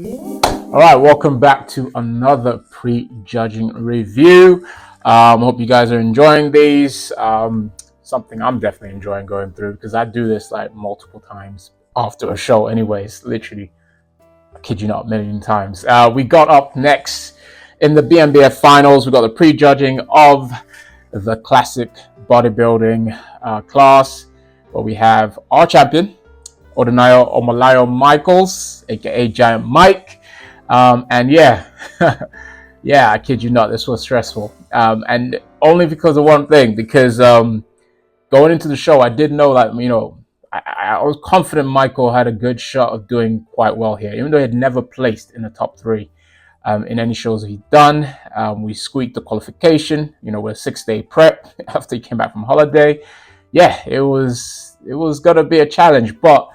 All right, welcome back to another pre-judging review. Hope you guys are enjoying these. Something I'm definitely enjoying going through because I do this like multiple times after a show. Anyways, literally, I kid you not, a million times. We got up next in the BNBF finals. We got the pre-judging of the classic bodybuilding class, where we have our champion, Odunayo Omolayo Michaels, aka Giant Mike. And yeah, yeah, I kid you not, this was stressful. And only because of one thing, because going into the show, I did know that, I was confident Michael had a good shot of doing quite well here, even though he had never placed in the top three in any shows he'd done. We squeaked the qualification, with a 6-day prep after he came back from holiday. Yeah, it was going to be a challenge, but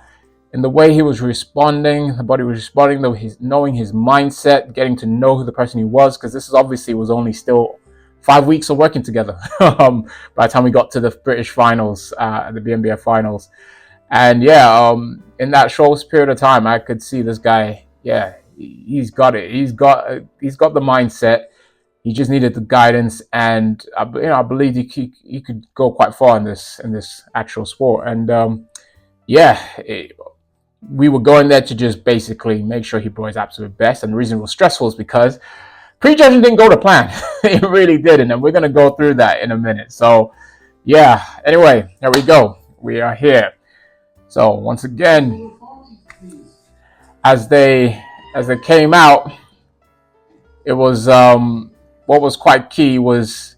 in the way he was responding, the body was responding, though he's knowing his mindset, getting to know who the person he was, because this is obviously was only still 5 weeks of working together by the time we got to the British finals, the BNBF finals. And yeah, in that short period of time, I could see this guy. Yeah, he's got it. He's got the mindset. He just needed the guidance, and I believe he could go quite far in this actual sport. And we were going there to just basically make sure he brought his absolute best. And the reason it was stressful is because prejudging didn't go to plan. It really didn't, and we're going to go through that in a minute. So yeah, anyway, there we go. We are here. So once again, as they came out, it was what was quite key was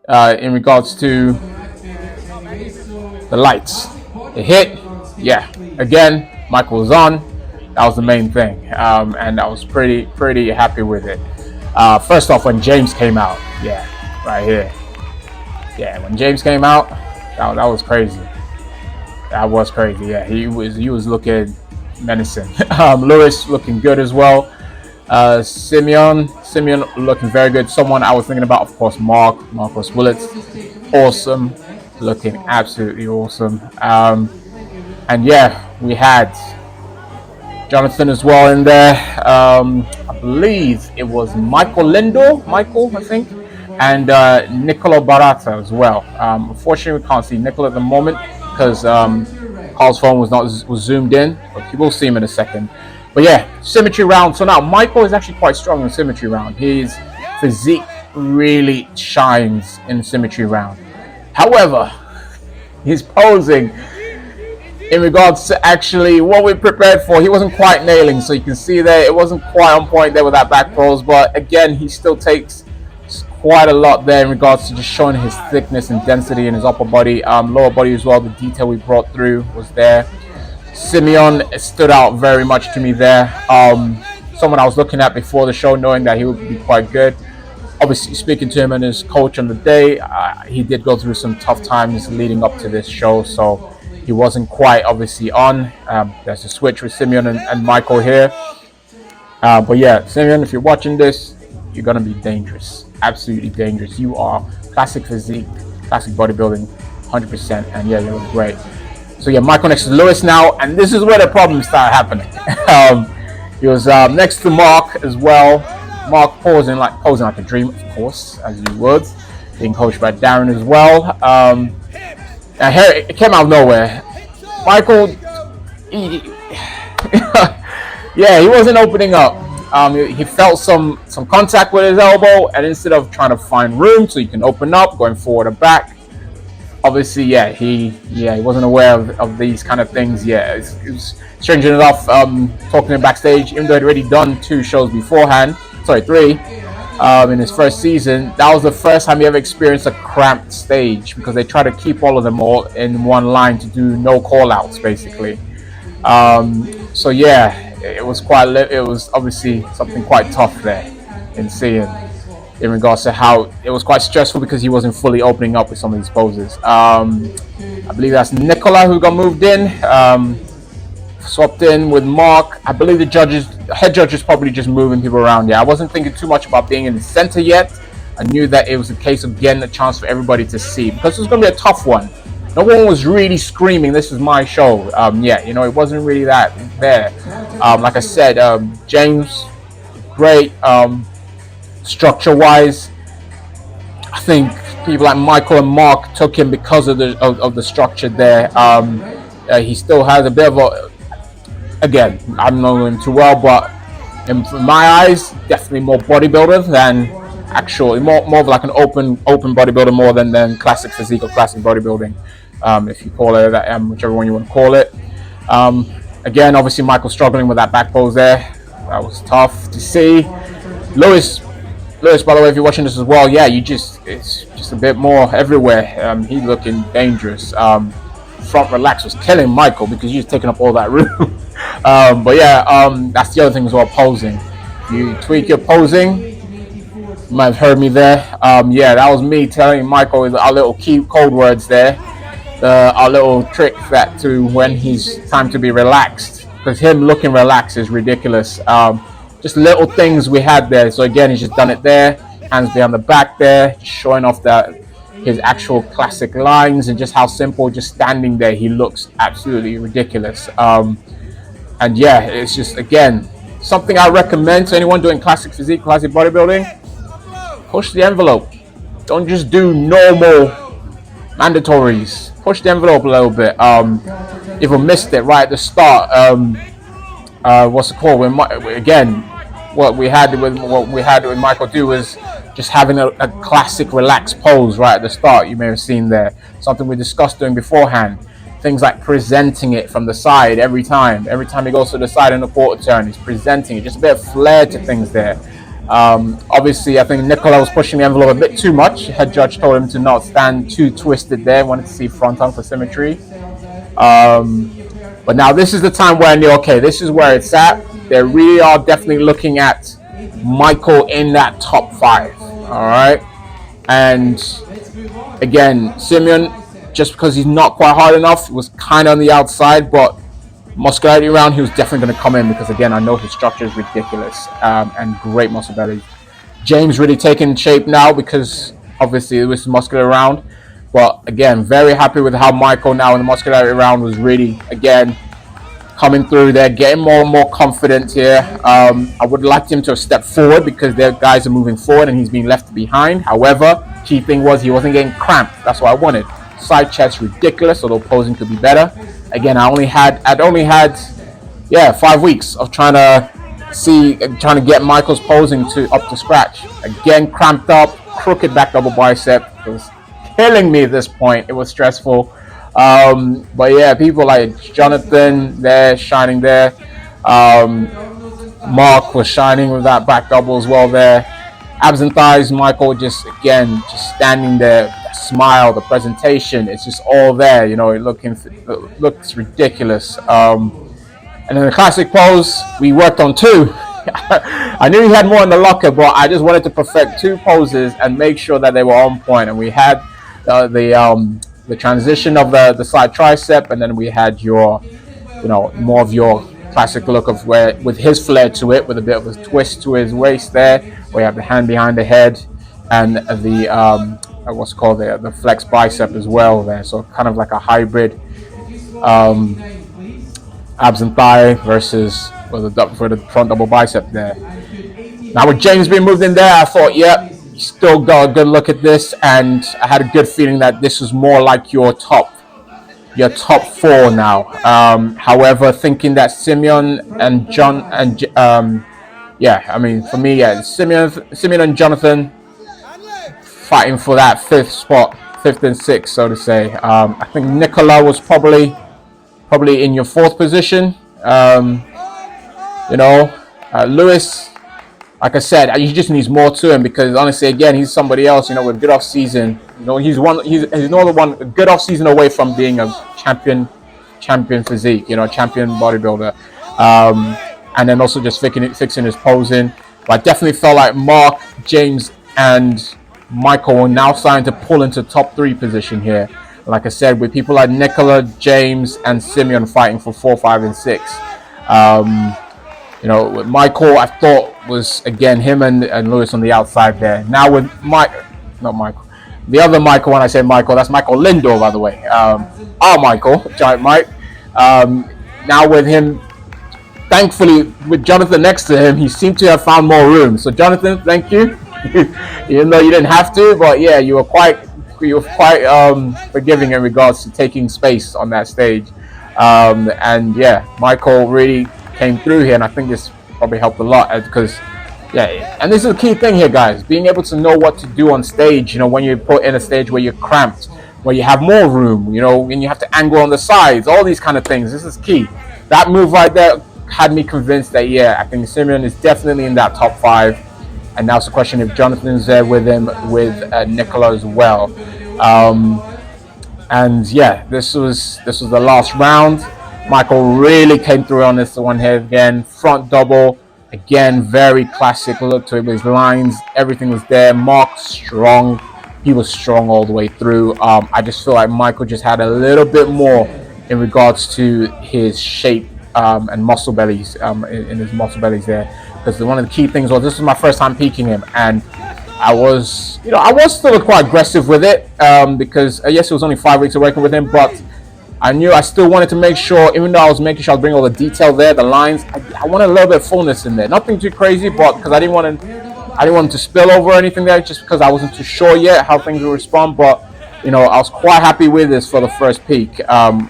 in regards to the lights. It hit, yeah, again, Michael was on. That was the main thing, and I was pretty happy with it. First off, when James came out, yeah, right here, yeah, when James came out, that was crazy. That was crazy. Yeah, he was looking menacing. Lewis looking good as well. Simeon looking very good. Someone I was thinking about, of course, Marcus Willits, awesome, looking absolutely awesome. And yeah, we had Jonathan as well in there. I believe it was Michael, I think, and Nicola Barata as well. Unfortunately, we can't see Nicola at the moment because Carl's phone was zoomed in, but you will see him in a second. But yeah, symmetry round. So now Michael is actually quite strong in symmetry round. His physique really shines in symmetry round. However, his posing, in regards to actually what we prepared for, he wasn't quite nailing. So you can see there, it wasn't quite on point there with that back pose. But again, he still takes quite a lot there in regards to just showing his thickness and density in his upper body, lower body as well. The detail we brought through was there. Simeon stood out very much to me there. Someone I was looking at before the show, knowing that he would be quite good. Obviously, speaking to him and his coach on the day, he did go through some tough times leading up to this show, so he wasn't quite obviously on. There's a switch with Simeon and Michael here. But yeah, Simeon, if you're watching this, you're going to be dangerous. Absolutely dangerous. You are classic physique, classic bodybuilding, 100%. And yeah, you look great. So yeah, Michael next to Lewis now. And this is where the problems start happening. He was next to Mark as well. Mark posing like a dream, of course, as you would. Being coached by Darren as well. And here it came out of nowhere. Michael, yeah, he wasn't opening up. He felt some contact with his elbow, and instead of trying to find room so he can open up, going forward or back, obviously, yeah, he wasn't aware of these kind of things. Yeah, it was strange enough. Talking to him backstage, even though he'd already done 2 shows beforehand, 3. In his first season, that was the first time he ever experienced a cramped stage because they try to keep all of them all in one line to do no call outs basically. So yeah, it was obviously something quite tough there in seeing in regards to how it was quite stressful because he wasn't fully opening up with some of these poses. I believe that's Nicola who got moved in. Swapped in with Mark. I believe the head judges probably just moving people around. Yeah, I wasn't thinking too much about being in the center yet. I knew that it was a case of getting a chance for everybody to see because it was going to be a tough one. no one was really screaming, "This is my show." Yeah, you know, it wasn't really that there. Like I said, James, great. Structure-wise, I think people like Michael and Mark took him because of the structure there. He still has a bit of a, again, I don't know him too well, but in my eyes, definitely more bodybuilder than actual, more of like an open bodybuilder more than classic physique or classic bodybuilding, if you call it that, whichever one you want to call it. Again, obviously Michael struggling with that back pose there. That was tough to see. Lewis, by the way, if you're watching this as well, yeah, it's just a bit more everywhere. He's looking dangerous. Front relax was killing Michael because he's taking up all that room. But yeah, that's the other thing as well, posing. You tweak your posing. You might have heard me there. Yeah, that was me telling Michael our little key code words there. Our little trick that to when he's time to be relaxed. Because him looking relaxed is ridiculous. Just little things we had there. So again, he's just done it there. Hands behind the back there. Just showing off his actual classic lines and just how simple, just standing there, he looks absolutely ridiculous. And yeah, it's just, again, something I recommend to anyone doing classic physique, classic bodybuilding. Push the envelope. Don't just do normal mandatories. Push the envelope a little bit. If we missed it right at the start, what's it called? What we had with Michael do was just having a classic relaxed pose right at the start. You may have seen there. Something we discussed doing beforehand. Things like presenting it from the side every time. Every time he goes to the side in the quarter turn, he's presenting it. Just a bit of flair to things there. Obviously, I think Nicola was pushing the envelope a bit too much. Head judge told him to not stand too twisted there. Wanted to see front arm for symmetry. But now this is the time where I knew, okay, this is where it's at. They really are definitely looking at Michael in that top 5. All right. And again, Simeon, just because he's not quite hard enough, was kind of on the outside, but muscularity round, he was definitely going to come in because, again, I know his structure is ridiculous and great muscle belly. James really taking shape now because obviously it was muscular round. But again, very happy with how Michael now in the muscularity round was really, again, coming through there, getting more and more confident here. I would like him to have stepped forward because their guys are moving forward and he's being left behind. However, key thing was he wasn't getting cramped. That's what I wanted. Side chest ridiculous, although posing could be better. Again, I'd only had 5 weeks of trying to get Michael's posing up to scratch. Again, cramped up, crooked back double bicep. It was killing me at this point. It was stressful. But yeah, people like Jonathan there, shining there. Mark was shining with that back double as well there. Abs and thighs, Michael just standing there, the smile, the presentation, it's just all there, you know, it looks ridiculous. And in the classic pose, we worked on 2. I knew he had more in the locker, but I just wanted to perfect 2 poses and make sure that they were on point. And we had the transition of the side tricep, and then we had your, more of your classic look of where with his flair to it, with a bit of a twist to his waist there, where you have the hand behind the head and the what's called the flex bicep as well there. So kind of like a hybrid abs and thigh versus for the front double bicep there. Now with James being moved in there, I thought, yep, still got a good look at this, and I had a good feeling that this was more like your top 4 now. However, thinking that Simeon and John and for me, Simeon and Jonathan fighting for that 5th spot, 5th and 6th, so to say. I think Nicola was probably in your 4th position. Lewis, like I said, he just needs more to him because honestly, again, he's somebody else. With good off season. He's another one, a good off season away from being a champion physique. Champion bodybuilder. And then also just fixing his posing. But I definitely felt like Mark, James, and Michael were now starting to pull into top 3 position here. Like I said, with people like Nicola, James, and Simeon fighting for 4, 5, and 6. With Michael, I thought was again him and Lewis on the outside there. Now with the other Michael, when I say Michael, that's Michael Lindor, by the way. Our Michael, Giant Mike. Now with him, thankfully, with Jonathan next to him, he seemed to have found more room. So Jonathan, thank you. Even though you didn't have to, but yeah, you were quite forgiving in regards to taking space on that stage. And yeah, Michael really came through here, and I think this probably helped a lot because yeah, and this is the key thing here, guys. Being able to know what to do on stage, when you're put in a stage where you're cramped, where you have more room, and you have to angle on the sides, all these kind of things. This is key. That move right there had me convinced that, yeah, I think Simeon is definitely in that top 5. And now it's a question if Jonathan's there with him, with Nicola as well. And yeah, this was the last round. Michael really came through on this one here again. Front double. Again, very classic look to his lines. Everything was there. Mark strong. He was strong all the way through. I just feel like Michael just had a little bit more in regards to his shape and muscle bellies in his muscle bellies there. Because one of the key things was this was my first time peaking him, and I was still quite aggressive with it because yes, it was only 5 weeks of working with him, but I knew I still wanted to make sure, even though I was making sure I was bringing all the detail there, the lines, I wanted a little bit of fullness in there. Nothing too crazy, but because I didn't want to spill over or anything there, just because I wasn't too sure yet how things would respond. But I was quite happy with this for the first peak,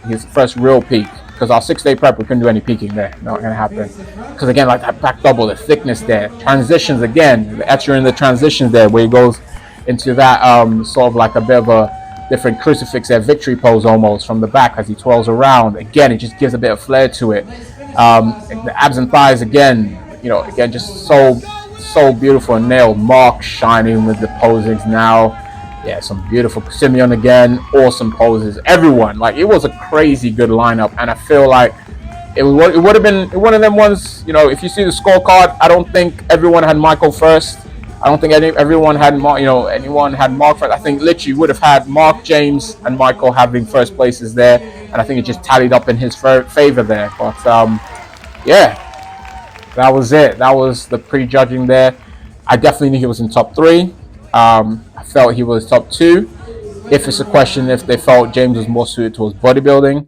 his first real peak. Because our 6-day prep, we couldn't do any peaking there. Not going to happen. Because again, like that back double, the thickness there. Transitions again. The etcher in the transitions there, where he goes into that sort of like a bit of a different crucifix there, victory pose almost from the back as he twirls around. Again, it just gives a bit of flair to it. The abs and thighs again, again, just so beautiful and nailed. Mark shining with the posings now. Yeah, some beautiful Simeon again, awesome poses. Everyone, like, it was a crazy good lineup, and I feel like it would have been one of them ones. If you see the scorecard, I don't think everyone had Michael first. I don't think everyone had anyone had Mark first. I think literally would have had Mark, James, and Michael having first places there, and I think it just tallied up in his favor there. But yeah, that was it. That was the prejudging there. I definitely knew he was in top 3. I felt he was top 2. If it's a question if they felt James was more suited towards bodybuilding,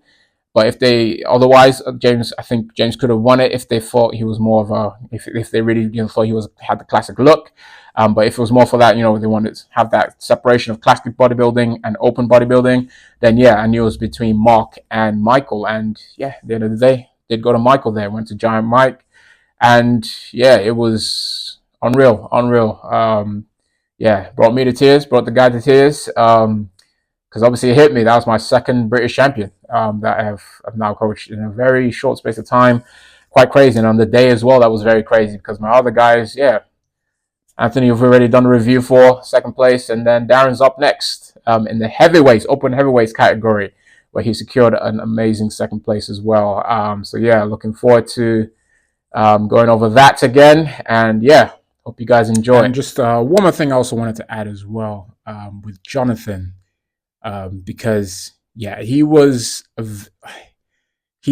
but if they otherwise, I think James could have won it if they thought he was more of a if they really thought he had the classic look. But if it was more for that, they wanted to have that separation of classic bodybuilding and open bodybuilding, then yeah, I knew it was between Mark and Michael. And yeah, at the end of the day, they'd go to Michael there, went to Giant Mike, and yeah, it was unreal. Yeah, brought me to tears, brought the guy to tears, because obviously it hit me. That was my second British champion that I've now coached in a very short space of time. Quite crazy. And on the day as well, that was very crazy because my other guys, yeah, Anthony, you've already done a review for second place, and then Darren's up next in the heavyweights, open heavyweights category, where he secured an amazing second place as well. So yeah, looking forward to going over that again, and yeah, hope you guys enjoy. And just one more thing I also wanted to add as well with Jonathan, because yeah, he's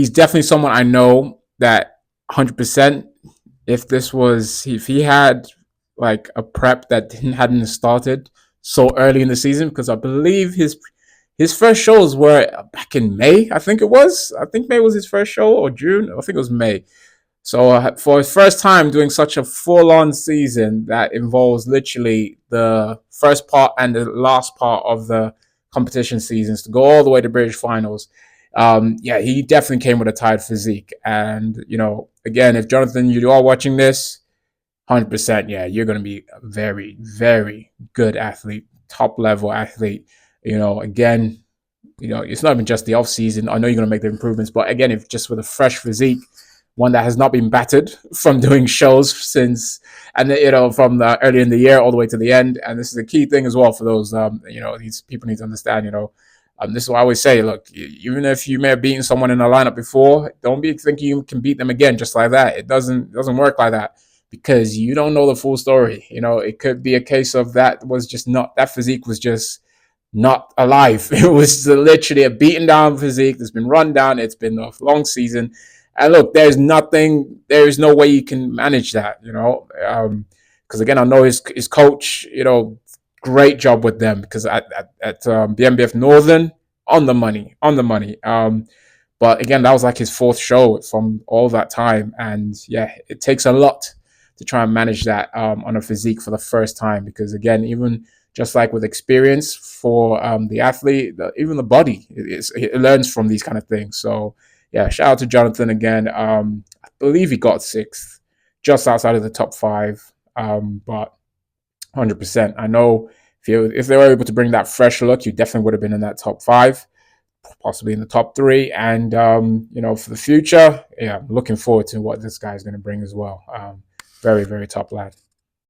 definitely someone I know that 100%. If he had like a prep that hadn't started so early in the season, because I believe his first shows were back in May. I think May was his first show, or June. I think it was May. So for his first time doing such a full-on season that involves literally the first part and the last part of the competition seasons to go all the way to British finals, yeah, he definitely came with a tired physique. And again, if Jonathan, you are watching this, 100%, yeah, you're going to be a very, very good athlete, top level athlete. Again, it's not even just the off season. I know you're going to make the improvements, but again, if just with a fresh physique, one that has not been battered from doing shows since, and from the early in the year all the way to the end. And this is a key thing as well for those, these people need to understand, this is what I always say. Look, even if you may have beaten someone in a lineup before, don't be thinking you can beat them again just like that. It doesn't work like that, because you don't know the full story. It could be a case of that physique was just not alive. It was literally a beaten down physique that's been run down. It's been a long season. And look, there is no way you can manage that, because again, I know his coach, great job with them, because at BNBF Northern, on the money, on the money. But again, that was like his fourth show from all that time, and yeah, it takes a lot to try and manage that on a physique for the first time, because again, even just like with experience for the athlete, even the body, it learns from these kind of things. So yeah, shout out to Jonathan again. I believe he got sixth, just outside of the top five. But 100%, I know if they were able to bring that fresh look, you definitely would have been in that top five, possibly in the top three. And for the future, yeah, I'm looking forward to what this guy is going to bring as well. Very, very top lad.